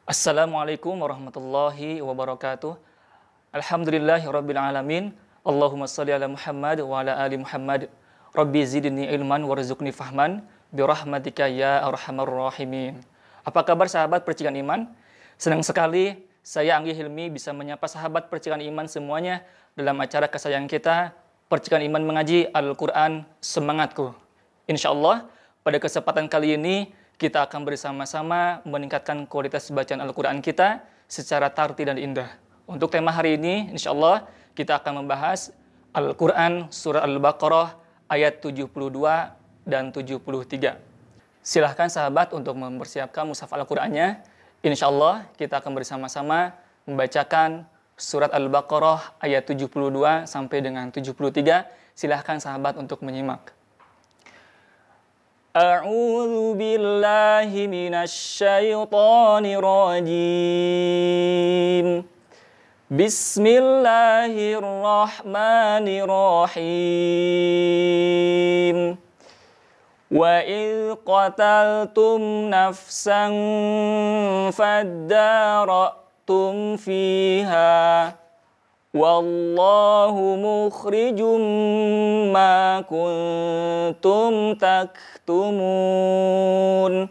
Assalamualaikum warahmatullahi wabarakatuh. Alhamdulillahirabbil alamin. Allahumma shalli ala Muhammad wa ala ali Muhammad. Rabbi zidni ilman warzuqni fahman birahmatika ya arhamar rahimin. Apa kabar sahabat percikan iman? Senang sekali saya Anggi Hilmi bisa menyapa sahabat percikan iman semuanya dalam acara kesayangan kita, Percikan Iman Mengaji Al-Qur'an Semangatku. Insyaallah pada kesempatan kali ini kita akan bersama-sama meningkatkan kualitas bacaan Al-Quran kita secara tartil dan indah. Untuk tema hari ini, insya Allah kita akan membahas Al-Quran Surah Al-Baqarah ayat 72 dan 73. Silahkan sahabat untuk mempersiapkan mushaf Al-Qurannya. Insya Allah kita akan bersama-sama membacakan Surat Al-Baqarah ayat 72 sampai dengan 73. Silahkan sahabat untuk menyimak. A'udzu billahi minasy syaithanir rajim. Bismillahirrahmanirrahim. Wa idh qataltum nafsan faddaratum fiha wallahu mukhrijum ma kuntum taktumun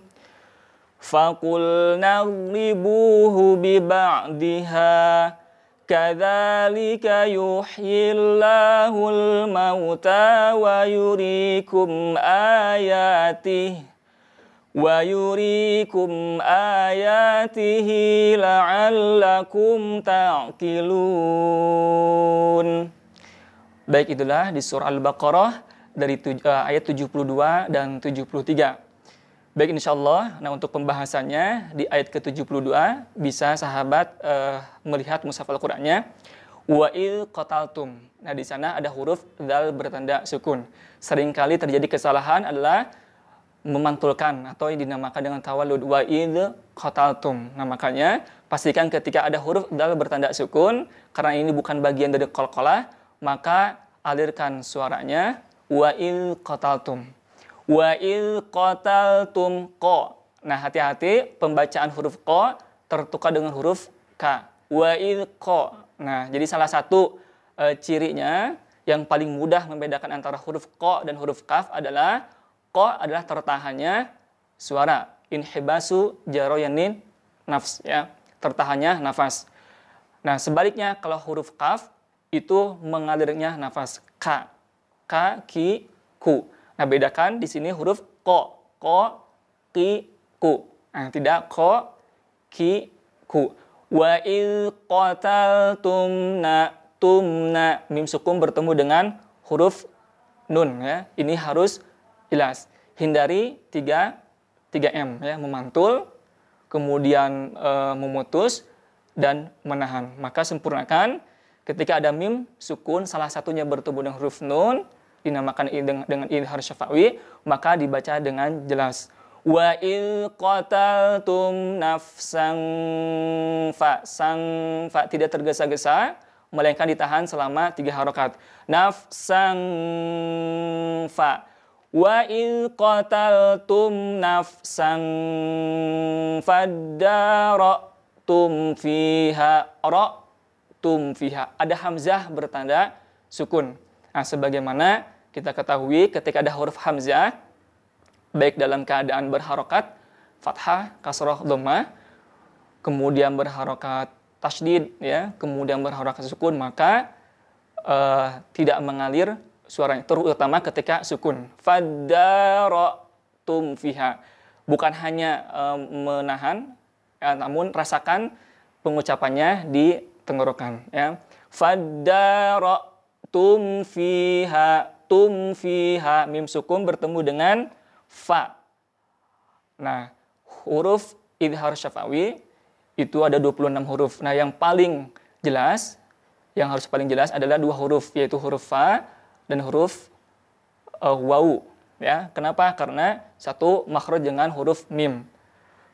faqulna idribuhu biba'diha kadzalika yuhyillahul mauta wa yuriikum ayatihi la'allakum ta'qilun. Baik, itulah di surah Al-Baqarah dari ayat 72 dan 73. Baik, insyaallah. Nah, untuk pembahasannya di ayat ke-72 bisa sahabat melihat mushaf Al-Qur'annya. Wa il qataltum. Nah, di sana ada huruf dzal bertanda sukun. Seringkali terjadi kesalahan adalah memantulkan atau yang dinamakan dengan tawallud, wa idz qataltum. Nah, makanya pastikan ketika ada huruf dal bertanda sukun, karena ini bukan bagian dari qalqalah, maka alirkan suaranya wa idz qataltum. Wa idz qataltum qa. Nah, hati-hati pembacaan huruf qa tertukar dengan huruf ka. Wa idz qa. Nah, jadi salah satu cirinya yang paling mudah membedakan antara huruf qa dan huruf kaf adalah qa adalah tertahannya suara, inhibasu jaroyanin nafs, ya, tertahannya nafas. Nah, sebaliknya kalau huruf kaf itu mengalirnya nafas, ka, ki, ku. Nah, bedakan di sini huruf ko, ki, ku. Nah, tidak ko, ki, ku. Wa il qataltumna, tumna, mim sukun bertemu dengan huruf nun, ya. Ini harus jelas. Hindari 3M, ya, memantul, kemudian memutus dan menahan. Maka sempurnakan ketika ada mim sukun salah satunya bertemu dengan huruf nun dinamakan dengan idhar syafawi, maka dibaca dengan jelas. Wa il qataltum nafsan fa, sang fa tidak tergesa-gesa melainkan ditahan selama 3 harokat. Nafsan fa. Wa il qataltum nafsan faddaratum fiha, ra'tum fiha. Ada hamzah bertanda sukun. Nah, sebagaimana kita ketahui ketika ada huruf hamzah baik dalam keadaan berharokat fathah, kasrah, dhammah, kemudian berharokat tasydid, ya, kemudian berharokat sukun, maka tidak mengalir suaranya, terutama ketika sukun. Faddaratum fiha. Bukan hanya menahan, ya, namun rasakan pengucapannya di tenggorokan, ya. Faddaratum fiha, tum fiha, mim sukun bertemu dengan fa. Nah, huruf idhar syafawi itu ada 26 huruf. Nah, yang paling jelas, yang harus paling jelas adalah 2 huruf, yaitu huruf fa dan huruf wawu, ya. Kenapa? Karena satu makhraj dengan huruf mim.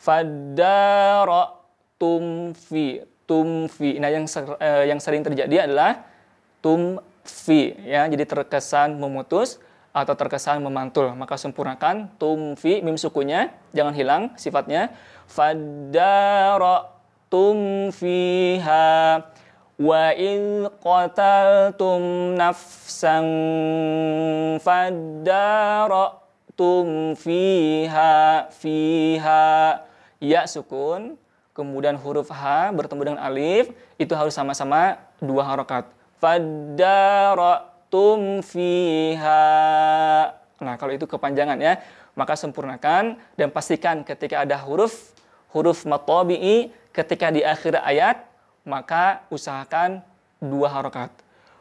Faddaratum fi, tum fi. Nah, yang sering terjadi adalah tum fi, ya. Jadi terkesan memutus atau terkesan memantul, maka sempurnakan tum fi, mim sukunya jangan hilang sifatnya. Faddara, dara'tum fiha wa in qataltum nafsan fadara'tum fiha ya sukun, kemudian huruf H bertemu dengan alif, itu harus sama-sama 2 harokat. Fadara'tum fiha. Nah, kalau itu kepanjangan ya, maka sempurnakan dan pastikan ketika ada huruf matabi'i ketika di akhir ayat, maka usahakan 2 harokat.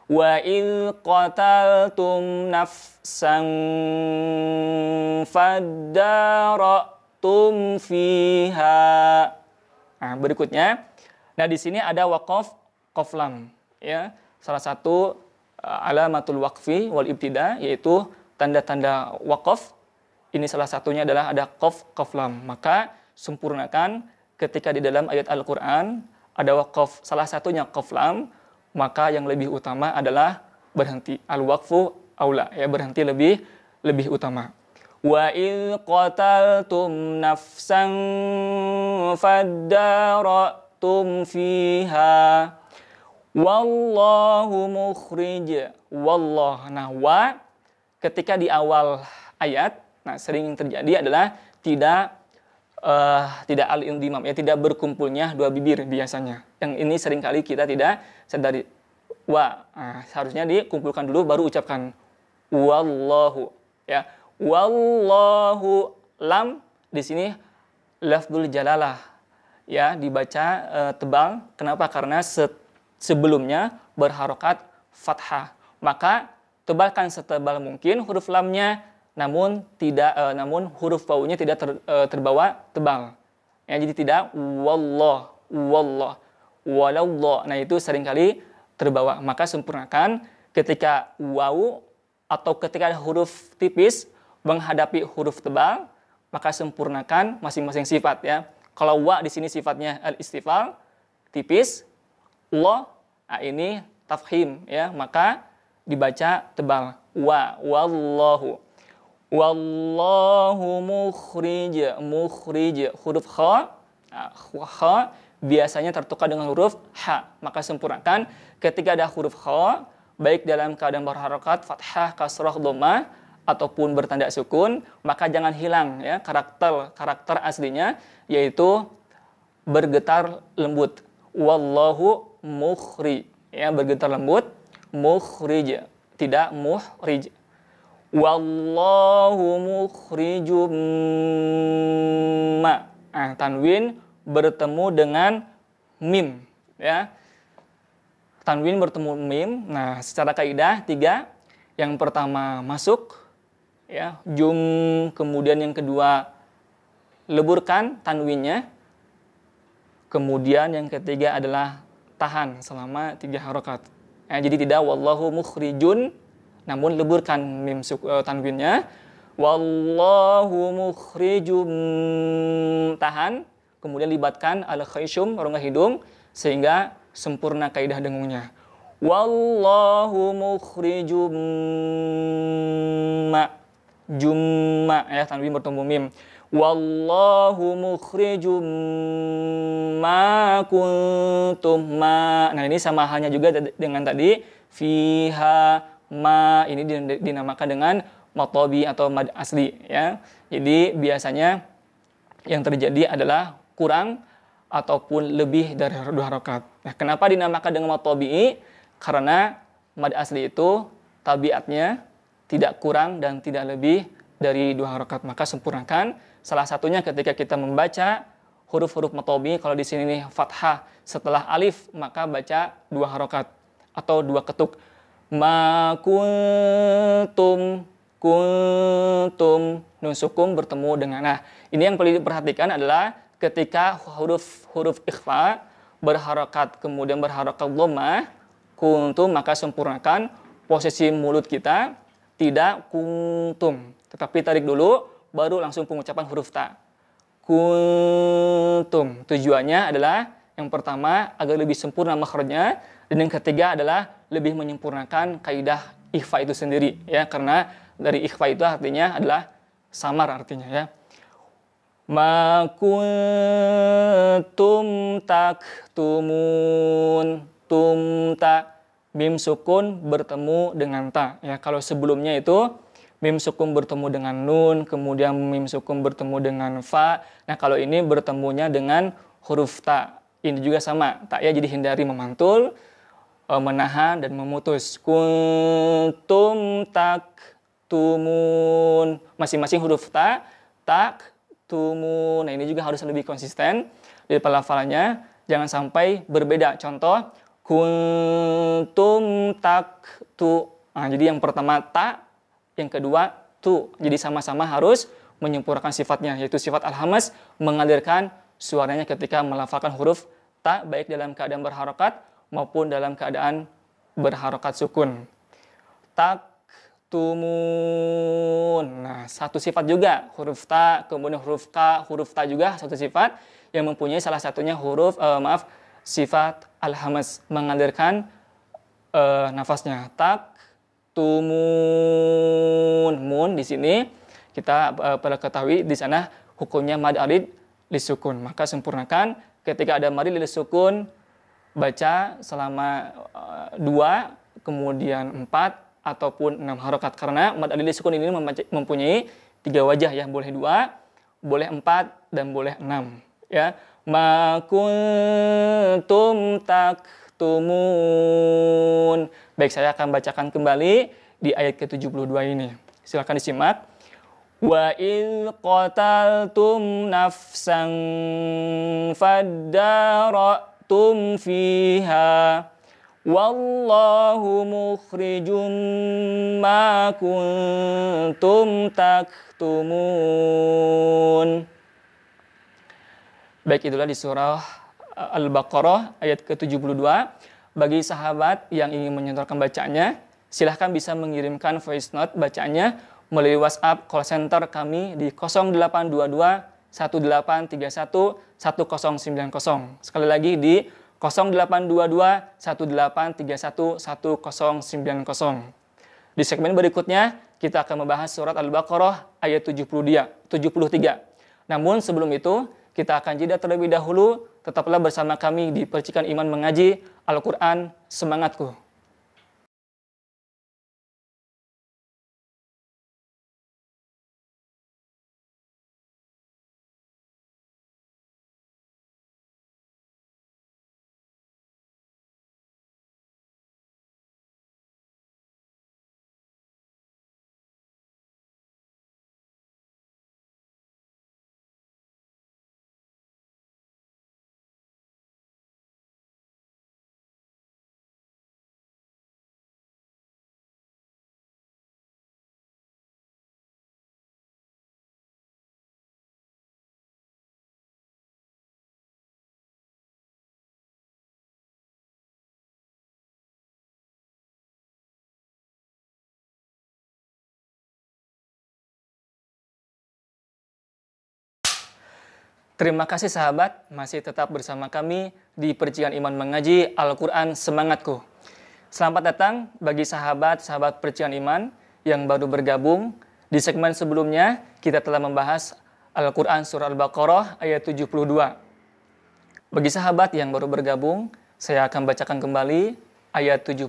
Wa in qataltum nafsan fadara'tum fiha. Nah, berikutnya, nah di sini ada waqaf qaf lam ya. Salah satu alamatul waqfi wal ibtida, yaitu tanda-tanda waqaf. Ini salah satunya adalah ada qaf lam. Maka sempurnakan ketika di dalam ayat Al-Qur'an ada waqaf, salah satunya qaf lam, maka yang lebih utama adalah berhenti. Al-waqfu aula ya, berhenti lebih utama. Wa in qataltum nafsan fadara'tum fiha wallahu mukhrij. Wallah. Nah, wa ketika di awal ayat, nah sering terjadi adalah tidak al-indimam ya, tidak berkumpulnya 2 bibir biasanya. Yang ini seringkali kita tidak sadari. Wa, nah, seharusnya dikumpulkan dulu baru ucapkan wallahu ya. Wallahu, lam di sini lafzul jalalah ya, dibaca tebal. Kenapa? Karena sebelumnya berharokat fathah. Maka tebalkan setebal mungkin huruf lamnya, namun huruf wawunya tidak terbawa tebal. Ya, jadi tidak wallah, walallah. Nah, itu seringkali terbawa. Maka sempurnakan ketika wawu atau ketika ada huruf tipis menghadapi huruf tebal, maka sempurnakan masing-masing sifat ya. Kalau wa di sini sifatnya al-istifal, tipis, la, nah ini tafhim ya, maka dibaca tebal. Wa, wallahu. Wallahu mukhrij, huruf kha, biasanya tertukar dengan huruf ha, maka sempurnakan ketika ada huruf kha, baik dalam keadaan berharokat fathah, kasrah, dhammah ataupun bertanda sukun, maka jangan hilang ya karakter aslinya, yaitu bergetar lembut. Wallahu mukhrij ya, bergetar lembut, mukhrij, tidak muhrij. Wallahu mukhrijum ma. Nah, tanwin bertemu dengan mim ya. Tanwin bertemu mim. Nah, secara kaidah 3. Yang pertama masuk ya, jum, kemudian yang kedua leburkan tanwinnya, kemudian yang ketiga adalah tahan selama 3 harokat ya, jadi tidak wallahu mukhrijun, namun leburkan mim tanwinnya, wallahu mukhrijum, tahan, kemudian libatkan al-khayshum, rongga hidung, sehingga sempurna kaidah dengungnya. Wallahu mukhrijum ma, jumma ya, tanwin bertemu mim. Wallahu mukhrijum ma kuntum ma. Nah, ini sama halnya juga dengan tadi fiha ma, ini dinamakan dengan matabi atau mad asli ya. Jadi biasanya yang terjadi adalah kurang ataupun lebih dari 2 harokat. Nah, kenapa dinamakan dengan matabi? Karena mad asli itu tabiatnya tidak kurang dan tidak lebih dari 2 harokat, maka sempurnakan. Salah satunya ketika kita membaca huruf-huruf matabi, kalau di sini nih fathah setelah alif, maka baca 2 harokat atau 2 ketuk. Ma kuntum, nun sukun bertemu dengan. Nah, ini yang perlu diperhatikan adalah ketika huruf ikhfa berharokat kemudian berharokat dhammah kuntum, maka sempurnakan posisi mulut kita, tidak kuntum, tetapi tarik dulu baru langsung pengucapan huruf ta. Kuntum. Tujuannya adalah yang pertama agar lebih sempurna makhrajnya, dan yang ketiga adalah lebih menyempurnakan kaidah ikhfa itu sendiri ya, karena dari ikhfa itu artinya adalah samar artinya ya. Ma kuntum taktumun. Tumta, mim sukun bertemu dengan ta. Ya, kalau sebelumnya itu mim sukun bertemu dengan nun, kemudian mim sukun bertemu dengan fa. Nah, kalau ini bertemunya dengan huruf ta. Ini juga sama, ta ya, jadi hindari memantul, menahan dan memutus. Kuntum taktumun. Masing-masing huruf ta, tak, tumun. Nah, ini juga harus lebih konsisten di pelafalannya. Jangan sampai berbeda. Contoh, kuntum taktu. Nah, jadi yang pertama ta, yang kedua tu. Jadi sama-sama harus menyempurnakan sifatnya, yaitu sifat al-hamaz, mengalirkan suaranya ketika melafalkan huruf ta, baik dalam keadaan berharokat maupun dalam keadaan berharokat sukun. Taktumun. Nah, satu sifat juga huruf ta, kemudian huruf ka, huruf ta juga satu sifat yang mempunyai salah satunya huruf sifat al-hamaz, mengalirkan nafasnya. Taktumun. Mun di sini kita pada ketahui di sana hukumnya mad arid lisukun. Maka sempurnakan ketika ada mad arid lisukun, baca selama 2, kemudian 4 ataupun 6 harokat, karena mad arid lisukun ini mempunyai 3 wajah ya, boleh 2, boleh 4 dan boleh 6 ya. Ma kuntum taktumun. Baik, saya akan bacakan kembali di ayat ke-72 ini. Silakan disimak. Wa il qataltum nafsan faddaratum fiha wallahu mukhrijum ma kuntum taktumun. Baik, itulah di surah Al-Baqarah ayat ke-72. Bagi sahabat yang ingin menyetorkan bacaannya, silahkan bisa mengirimkan voice note bacaannya melalui WhatsApp call center kami di 0822 1831 1090. Sekali lagi di 0822 1831 1090. Di segmen berikutnya kita akan membahas surat Al-Baqarah ayat 73. Namun sebelum itu, kita akan jeda terlebih dahulu. Tetaplah bersama kami di Percikan Iman Mengaji Al-Quran Semangatku. Terima kasih sahabat, masih tetap bersama kami di Percikan Iman Mengaji Al-Quran Semangatku. Selamat datang bagi sahabat-sahabat Percikan Iman yang baru bergabung. Di segmen sebelumnya, kita telah membahas Al-Quran Surah Al-Baqarah ayat 72. Bagi sahabat yang baru bergabung, saya akan bacakan kembali ayat 72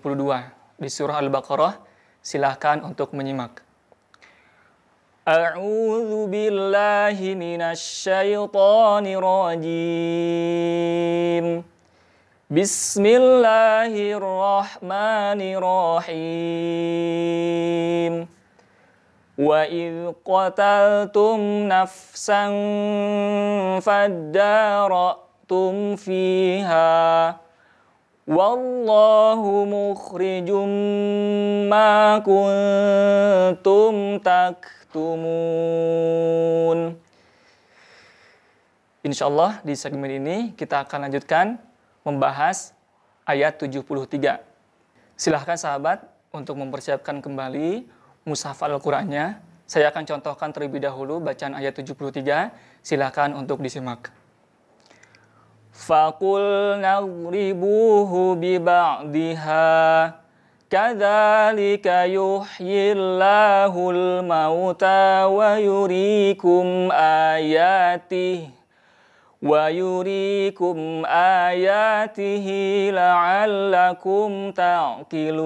di Surah Al-Baqarah. Silahkan untuk menyimak. A'udzu billahi minasy syaithanir rajim. Bismillahirrahmanirrahim. Wa idz qataltum nafsan faddaratum fiha wallahu mukhrijum ma kuntum taktumun. Insyaallah di segmen ini kita akan lanjutkan membahas ayat 73. Silahkan sahabat untuk mempersiapkan kembali mushaf Al-Qur'annya. Saya akan contohkan terlebih dahulu bacaan ayat 73. Silahkan untuk disimak. Faqul nagribuhu biba'diha Kadzalika yuhyillahul mauta wa yuriikum ayatihi la'allakum ta'qilun.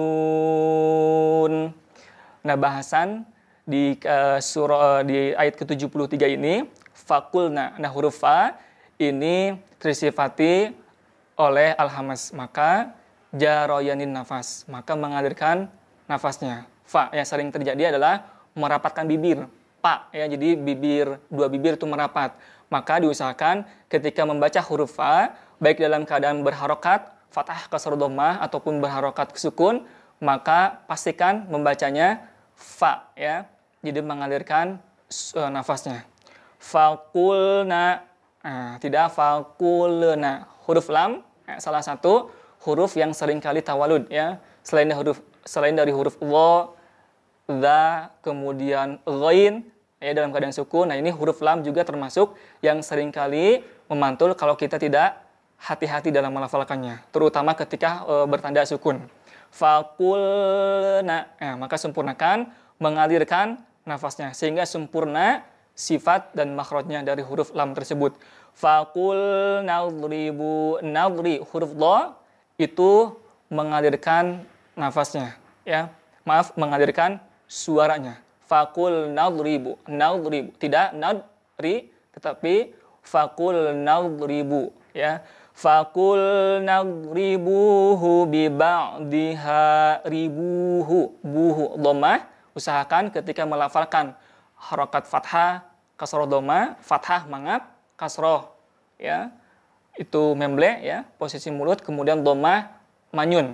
Nah, bahasan di di ayat ke-73 ini fakulna. Nah, huruf fa ini tersifati oleh al-hamas, maka jaroyanin nafas, maka mengalirkan nafasnya. Fa yang sering terjadi adalah merapatkan bibir. Pa ya, jadi dua bibir itu merapat. Maka diusahakan ketika membaca huruf fa, baik dalam keadaan berharokat fathah kasrah dhammah ataupun berharokat sukun, maka pastikan membacanya fa ya. Jadi mengalirkan nafasnya. Fakulna, tidak fakulna. Huruf lam salah satu huruf yang sering kali tawalud ya. Selain dari huruf dha, dha, kemudian ghain ya dalam keadaan sukun. Nah, ini huruf lam juga termasuk yang sering kali memantul kalau kita tidak hati-hati dalam melafalkannya, terutama ketika bertanda sukun. Fakulna, maka sempurnakan mengalirkan nafasnya sehingga sempurna sifat dan makhrajnya dari huruf lam tersebut. Fakul nadribu, nadri huruf dha itu mengalirkan nafasnya ya. Maaf, mengalirkan suaranya. Fakul nadribu, nadribu, tidak nadri tetapi fakul nadribu ya. Fakul nadribuhu bi ba'diha, ribuhu, buhu dhammah. Usahakan ketika melafalkan harokat fathah kasroh dhammah, fathah mangap, kasroh ya itu memble ya, posisi mulut, kemudian dhammah manyun.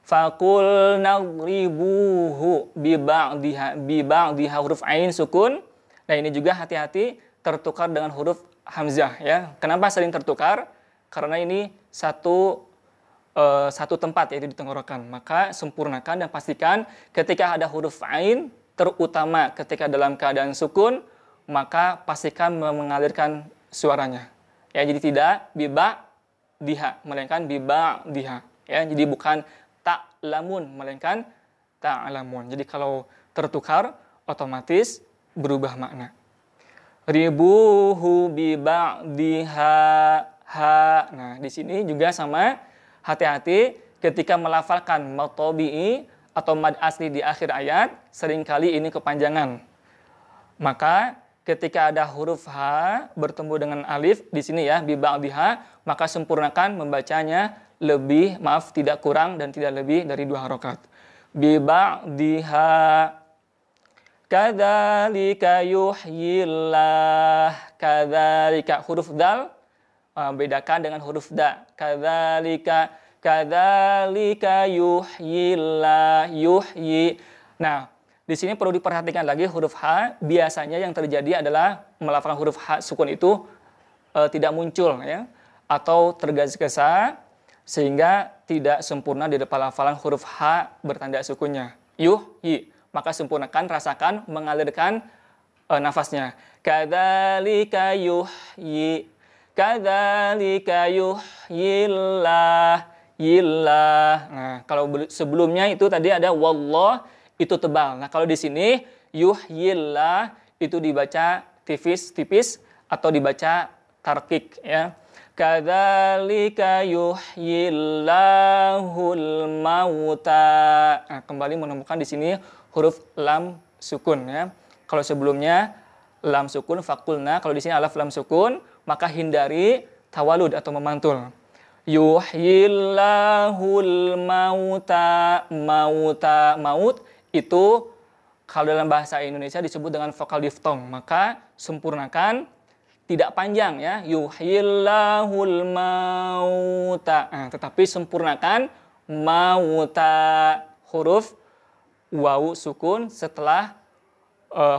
Fakul nadribuhu bi ba'diha huruf ain sukun. Nah, ini juga hati-hati tertukar dengan huruf hamzah ya. Kenapa sering tertukar? Karena ini satu tempat yaitu di tenggorokan. Maka sempurnakan dan pastikan ketika ada huruf ain, terutama ketika dalam keadaan sukun, maka pastikan mengalirkan suaranya. Ya, jadi tidak biba diha, melainkan biba diha. Ya, jadi bukan ta'lamun, melainkan ta'lamun. Jadi kalau tertukar, otomatis berubah makna. Ribuhu biba diha ha. Nah, di sini juga sama, hati-hati ketika melafalkan mad tabi'i atau mad asli di akhir ayat, seringkali ini kepanjangan. Maka ketika ada huruf ha bertemu dengan alif di sini ya, bi ba'diha, maka sempurnakan membacanya tidak kurang dan tidak lebih dari 2 harokat. Bi ba'diha kadzalika yuhyillah, kadzalika huruf dal bedakan dengan huruf da. Kadzalika yuhyillah, yuhyi. Nah, di sini perlu diperhatikan lagi huruf H, biasanya yang terjadi adalah melafalkan huruf H sukun itu tidak muncul ya, atau tergesa-gesa sehingga tidak sempurna di depan hafalan huruf H bertanda sukunnya. Yuhyi, maka sempurnakan, rasakan mengalirkan nafasnya. Kadzalika yuhyi, kadzalika yuhyillah, yillah. Nah, kalau sebelumnya itu tadi ada wallah, itu tebal. Nah, kalau di sini yuhyillah itu dibaca tipis atau dibaca tarkik ya. Kadzalika yuhyillahul mauta. Nah, kembali menemukan di sini huruf lam sukun ya. Kalau sebelumnya lam sukun fakulna, kalau di sini alif lam sukun, maka hindari tawalud atau memantul. Yuhyillahul mauta, maut itu kalau dalam bahasa Indonesia disebut dengan vokal diftong, maka sempurnakan tidak panjang ya, yuhyillahul mauta. Nah, tetapi sempurnakan mauta, huruf wawu sukun setelah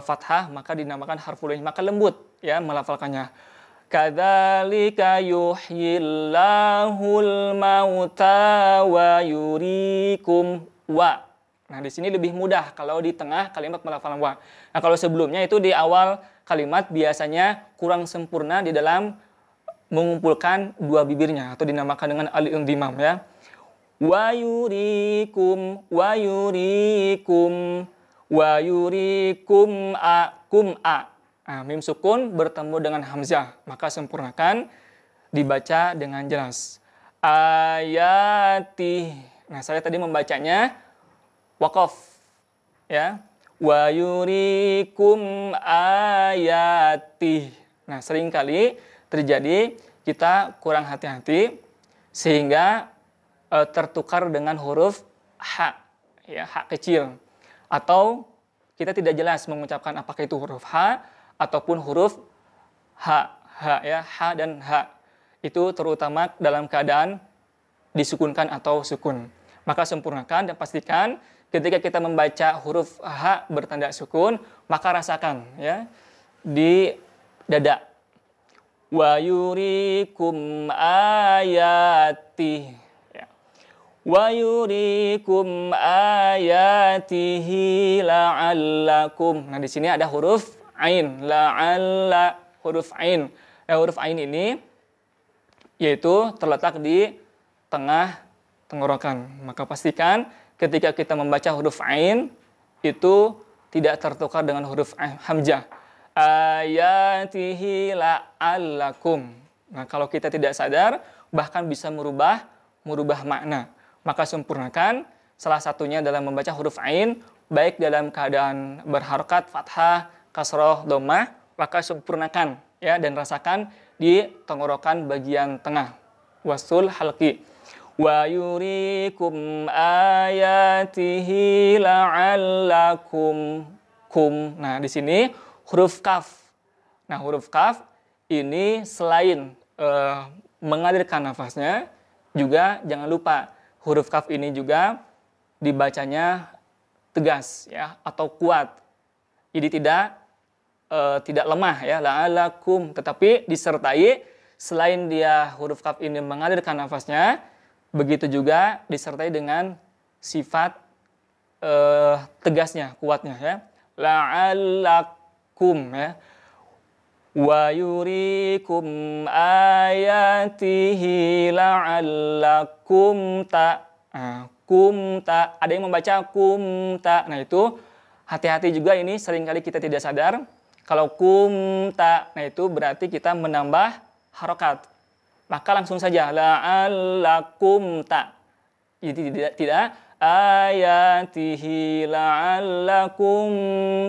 fathah maka dinamakan harful lin, maka lembut ya melafalkannya. Kadzalika yuhyillahul mauta wa yuriikum wa. Nah, di sini lebih mudah kalau di tengah kalimat melafalan wa. Nah, kalau sebelumnya itu di awal kalimat biasanya kurang sempurna di dalam mengumpulkan 2 bibirnya atau dinamakan dengan al-indhimam ya. wa yurikum, wa yurikum, wa yurikum a, kum a. Nah, mim sukun bertemu dengan hamzah, maka sempurnakan dibaca dengan jelas. Ayati. Nah, saya tadi membacanya waqaf, ya. Wa yurikum ayati. Nah, seringkali terjadi kita kurang hati-hati sehingga tertukar dengan huruf ha, ya, ha kecil, atau kita tidak jelas mengucapkan apakah itu huruf ha ataupun huruf ha, ya, ha dan ha. Itu terutama dalam keadaan disukunkan atau sukun. Maka sempurnakan dan pastikan ketika kita membaca huruf ha bertanda sukun, maka rasakan, ya, di dada. Wa yurikum ayati. Ya. Wa yurikum ayatihi la'allakum. Nah, di sini ada huruf ain, la'alla, huruf ain. Huruf ain ini yaitu terletak di tengah tenggorokan. Maka pastikan ketika kita membaca huruf ain itu tidak tertukar dengan huruf hamzah. Ayatihi la'allakum. Nah, kalau kita tidak sadar bahkan bisa merubah makna. Maka sempurnakan, salah satunya dalam membaca huruf ain, baik dalam keadaan berharokat fathah, kasroh, dhammah, maka sempurnakan, ya, dan rasakan di tenggorokan bagian tengah, wasul halqi. Wa yurikum ayatihi la'allakum kum. Nah, di sini huruf kaf. Nah, huruf kaf ini selain mengalirkan nafasnya, juga jangan lupa huruf kaf ini juga dibacanya tegas, ya, atau kuat. Jadi tidak lemah, ya, la'alakum, tetapi disertai, selain dia huruf kaf ini mengalirkan nafasnya, begitu juga disertai dengan sifat tegasnya, kuatnya, ya. La'alakum, ya. Wa yurikum ayatihi la'allakum ta. Nah, kum ta. Ada yang membaca kum ta. Nah, itu hati-hati juga, ini seringkali kita tidak sadar. Kalau kum ta, nah itu berarti kita menambah harokat. Maka langsung saja la'allakum ta. Jadi tidak ayatihi la'allakum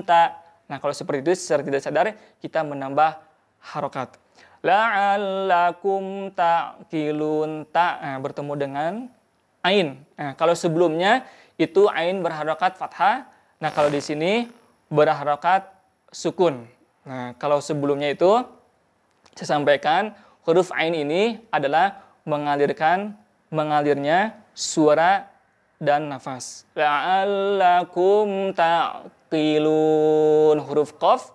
ta. Nah, kalau seperti itu secara tidak sadar kita menambah harokat. La'allakum ta'qilun ta. Nah, bertemu dengan ain. Nah, kalau sebelumnya itu ain berharokat fathah. Nah, kalau di sini berharokat sukun. Nah, kalau sebelumnya itu saya sampaikan huruf ain ini adalah mengalirnya suara dan nafas. La'allakum ta'qilun, huruf qaf.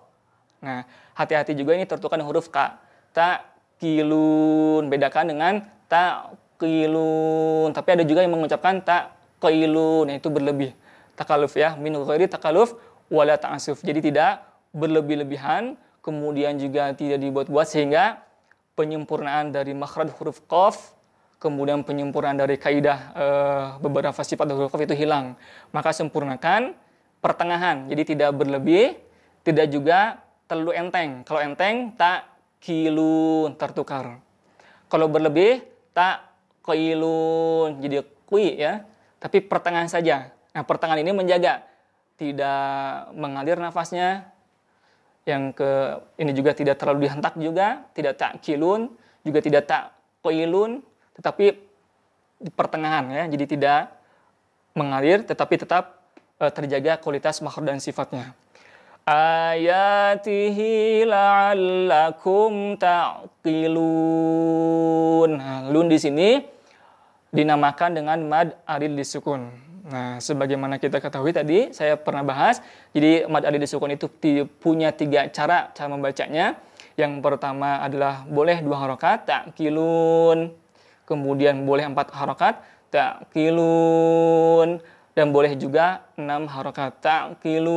Nah, hati-hati juga ini tertukar huruf ka. Ta'qilun, bedakan dengan ta'qilun. Tapi ada juga yang mengucapkan ta'qilun, itu berlebih. Takaluf, ya, min ghairi takaluf wala ta'asuf. Jadi tidak berlebih-lebihan, kemudian juga tidak dibuat-buat, sehingga penyempurnaan dari makhraj huruf qaf, kemudian penyempurnaan dari kaidah beberapa sifat huruf qaf itu hilang. Maka sempurnakan pertengahan, jadi tidak berlebih, tidak juga terlalu enteng. Kalau enteng, ta'qilun, tertukar. Kalau berlebih, ta'qilun, jadi kui, ya, tapi pertengahan saja. Nah, pertengahan ini menjaga tidak mengalir nafasnya. Ini juga tidak terlalu dihentak juga, tidak ta'qilun, juga tidak ta'qilun, tetapi di pertengahan, ya. Jadi tidak mengalir tetapi tetap terjaga kualitas makhraj dan sifatnya. Ayatihi la'allakum ta'qilun. Nah, lun di sini dinamakan dengan mad arid disukun. Nah, sebagaimana kita ketahui tadi, saya pernah bahas, jadi mad arid disukun itu punya 3 cara membacanya. Yang pertama adalah boleh 2 harokat, ta'qilun. Kemudian boleh 4 harokat, ta'qilun. Dan boleh juga 6 harokat, ta'qilun.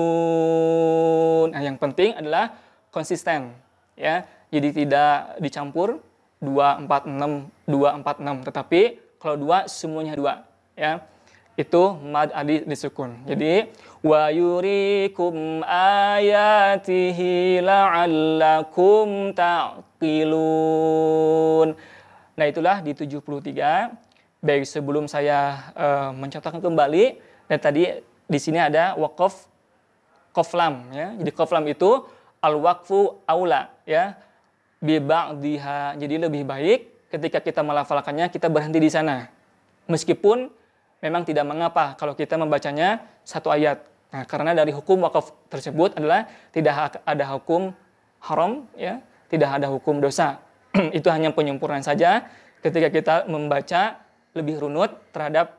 Nah, yang penting adalah konsisten, ya. Jadi tidak dicampur 2, 4, 6, 2, 4, 6. Tetapi kalau 2, semuanya 2. ya. Itu mad alif disukun. Jadi wa yurikum ayatihi la'allakum ta'qilun. Nah, itulah di 73. Baik, sebelum saya mencontohkan kembali, dan tadi di sini ada waqaf qaf lam ya. Jadi qaf lam itu al-waqfu aula ya. Bi ba'diha. Jadi lebih baik ketika kita melafalkannya kita berhenti di sana. Meskipun memang tidak mengapa kalau kita membacanya satu ayat. Nah, karena dari hukum wakaf tersebut adalah tidak ada hukum haram, ya, tidak ada hukum dosa. Itu hanya penyempurnaan saja ketika kita membaca lebih runut terhadap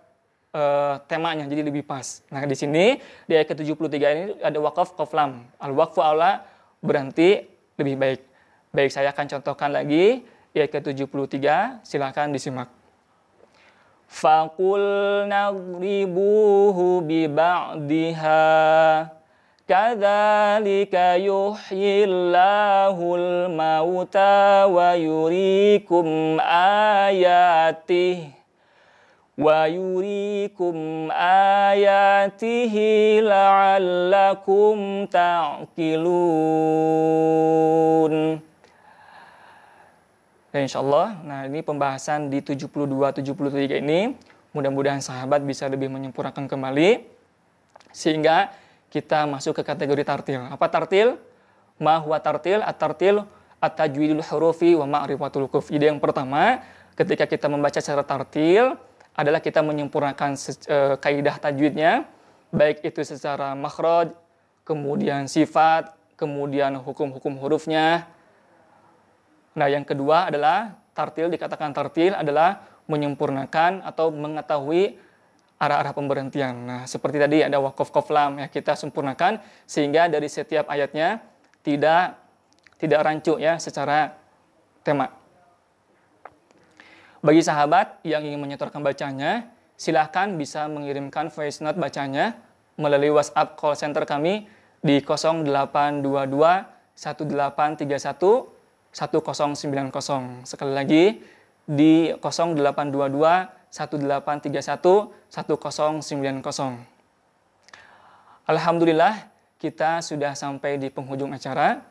temanya, jadi lebih pas. Nah, di sini di ayat ke-73 ini ada wakaf qaf lam. Al-waqfu aula, berhenti lebih baik. Baik, saya akan contohkan lagi ayat ke-73, silakan disimak. Faqulna dribuhu bi ba'diha kadzalika yuhyillahul mauta wa yurikum ayatihi la'allakum ta'qilun. Dan insyaallah, nah ini pembahasan di 72-73 ini, mudah-mudahan sahabat bisa lebih menyempurnakan kembali, sehingga kita masuk ke kategori tartil. Apa tartil? Ma huwa tartil? At-tartil at-tajwidul hurufi wa ma'rifatul huruf. Jadi yang pertama, ketika kita membaca secara tartil, adalah kita menyempurnakan kaidah tajwidnya, baik itu secara makhraj, kemudian sifat, kemudian hukum-hukum hurufnya. Nah, yang kedua adalah tartil, dikatakan tartil adalah menyempurnakan atau mengetahui arah-arah pemberhentian. Nah, seperti tadi ada waqaf qaf lam ya, kita sempurnakan sehingga dari setiap ayatnya tidak rancu ya secara tema. Bagi sahabat yang ingin menyetorkan bacanya, silahkan bisa mengirimkan voice note bacanya melalui WhatsApp call center kami di 0822 1831 1090. Sekali lagi di 0822 1831 1090. Alhamdulillah, kita sudah sampai di penghujung acara.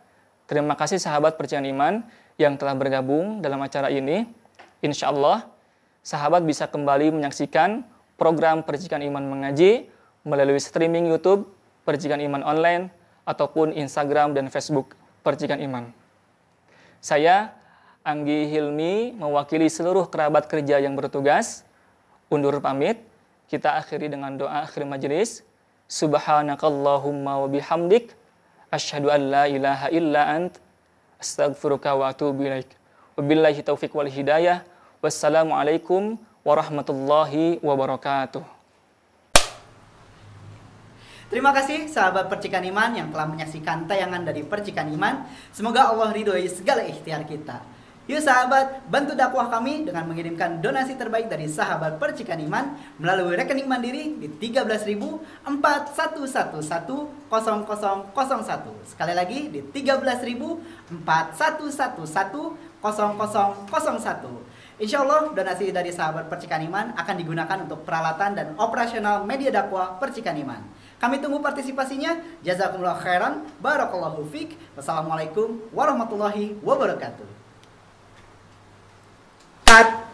Terima kasih sahabat Percikan Iman yang telah bergabung dalam acara ini. Insya Allah, sahabat bisa kembali menyaksikan program Percikan Iman Mengaji melalui streaming YouTube Percikan Iman Online ataupun Instagram dan Facebook Percikan Iman. Saya, Anggi Hilmi, mewakili seluruh kerabat kerja yang bertugas, undur pamit. Kita akhiri dengan doa akhir majelis. Subhanakallahumma wa bihamdik, asyhadu an la ilaha illa ant, astaghfiruka wa atubu ilaik. Wabillahi taufiq wal hidayah. Wassalamualaikum warahmatullahi wabarakatuh. Terima kasih sahabat Percikan Iman yang telah menyaksikan tayangan dari Percikan Iman. Semoga Allah ridhoi segala ikhtiar kita. Yuk sahabat, bantu dakwah kami dengan mengirimkan donasi terbaik dari sahabat Percikan Iman melalui rekening mandiri di 13.41110001. Sekali lagi di 13.41110001. Insya Allah donasi dari sahabat Percikan Iman akan digunakan untuk peralatan dan operasional media dakwah Percikan Iman. Kami tunggu partisipasinya. Jazakumullah khairan. Barakallahu fiik. Wassalamualaikum warahmatullahi wabarakatuh. Cut.